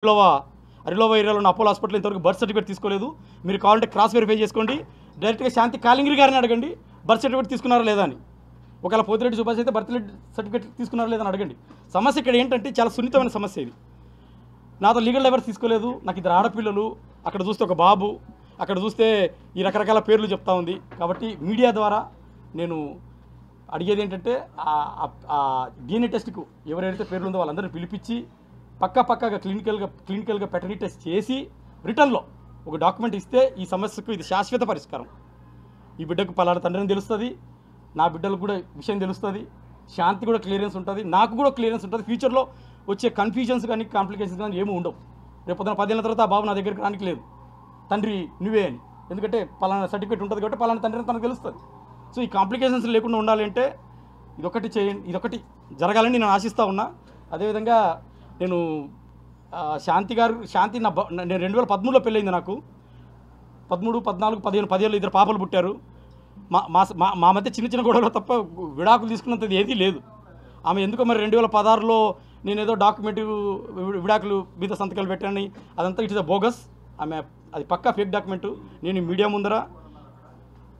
అరిలోవా ఏరియాలో ఉన్న Apollo hospital ఇంతవరకు బర్త్ సర్టిఫికేట్ తీసుకోలేదు. మీరు కావాలంటే క్రాస్ వెరిఫై చేసుకోండి. డైరెక్ట్గా శాంతి కాలింగిరి గారిని అడగండి బర్త్ సర్టిఫికేట్ తీసుకున్నారా లేదా అని. ఒకవేళ పోతిరెడ్డి సుభాష్ అయితే బర్త్ సర్టిఫికేట్ తీసుకున్నారా లేదని అడగండి. సమస్య ఇక్కడ ఏంటంటే చాలా సున్నితమైన సమస్య ఇది. నాతో లీగల్ డైవర్స్ తీసుకోలేదు, నాకు ఇద్దరు ఆడపిల్లలు, అక్కడ చూస్తే ఒక బాబు, అక్కడ చూస్తే ఈ రకరకాల పేర్లు చెప్తా ఉంది. కాబట్టి మీడియా ద్వారా నేను అడిగేది ఏంటంటే DNA టెస్ట్కు ఎవరైతే పేర్లు ఉందో వాళ్ళందరినీ పిలిపించి పక్కాగా క్లినికల్గా పెటర్నిటీ టెస్ట్ చేసి రిటర్న్లో ఒక డాక్యుమెంట్ ఇస్తే ఈ సమస్యకు ఇది శాశ్వత పరిష్కారం. ఈ బిడ్డకు పలానా తండ్రిని తెలుస్తుంది, నా బిడ్డలకు కూడా విషయం తెలుస్తుంది, శాంతి కూడా క్లియరెన్స్ ఉంటుంది, నాకు కూడా క్లియరెన్స్ ఉంటుంది. ఫ్యూచర్లో వచ్చే కన్ఫ్యూజన్స్ కానీ కాంప్లికేషన్స్ కానీ ఏమీ ఉండవు. రేపు పొద్దున 10 ఏళ్ళ తర్వాత ఆ బాబు నా దగ్గరికి రానికి లేదు, తండ్రి నువ్వే అని. ఎందుకంటే పలానా సర్టిఫికేట్ ఉంటుంది కాబట్టి పలానా తండ్రిని తనకు తెలుస్తుంది. సో ఈ కాంప్లికేషన్స్ లేకుండా ఉండాలంటే ఇదొకటి చేయండి, ఇదొకటి జరగాలని నేను ఆశిస్తూ ఉన్నా. అదేవిధంగా నేను శాంతి నేను 2013లో పెళ్ళయింది నాకు. 13, 14, 15, 10 ఏళ్ళు ఇద్దరు పాపలు పుట్టారు. మా మధ్య చిన్న గొడవలు తప్ప విడాకులు తీసుకున్నంతది ఏదీ లేదు. ఆమె ఎందుకో మరి 2016లో నేనేదో డాక్యుమెంట్ విడాకులు మీద సంతకాలు పెట్టానని అదంతా ఇట్ ఇస్ అ బోగస్. ఆమె అది పక్కా ఫేక్ డాక్యుమెంటు. నేను మీడియా ముందర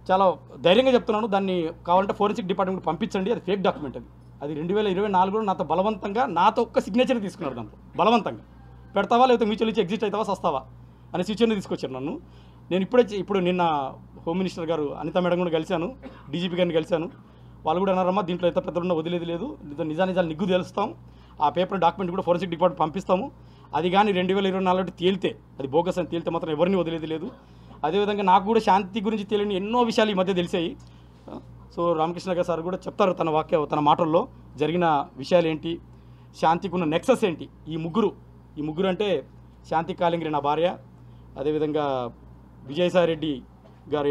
చాలా ధైర్యంగా చెప్తున్నాను, దాన్ని కావాలంటే ఫోరెన్సిక్ డిపార్ట్మెంట్ పంపించండి. అది ఫేక్ డాక్యుమెంట్. అది 2024లో నాతో బలవంతంగా నాతో ఒక్క సిగ్నేచర్ తీసుకున్నారు. దాంట్లో బలవంతంగా పెడతావా లేకపోతే మ్యూచువల్ ఇచ్చి ఎగ్జిస్ట్ అవుతావా సస్తావా అనే సిచ్యువేషన్ తీసుకొచ్చారు నన్ను. నేను ఇప్పుడు నిన్న హోమ్ మినిస్టర్ గారు అనిత మేడం కూడా కలిశాను, డీజీపీ గారిని కలిశాను. వాళ్ళు కూడా అన్నారమ్మా దీంట్లో ఎంత పెద్ద ఉన్న వదిలేదు లేదు, నిజాలు నిగ్గు తెలుస్తాం, ఆ పేపర్ డాక్యుమెంట్ కూడా ఫోరెన్సిక్ డిపార్ట్మెంట్ పంపిస్తాము. అది కానీ 2024 తేలితే, అది బోగస్ అని తేలితే మాత్రం ఎవరిని వదిలేదు లేదు. అదేవిధంగా నాకు కూడా శాంతి గురించి తెలియని ఎన్నో విషయాలు ఈ మధ్య తెలిసాయి. సో రామకృష్ణ గారు సార్ కూడా చెప్తారు తన మాటల్లో జరిగిన విషయాలు ఏంటి, శాంతికి ఉన్న నెక్సస్ ఏంటి. ఈ ముగ్గురు అంటే శాంతి కాలింగిరి నా భార్య, అదేవిధంగా విజయసాయి రెడ్డి గారు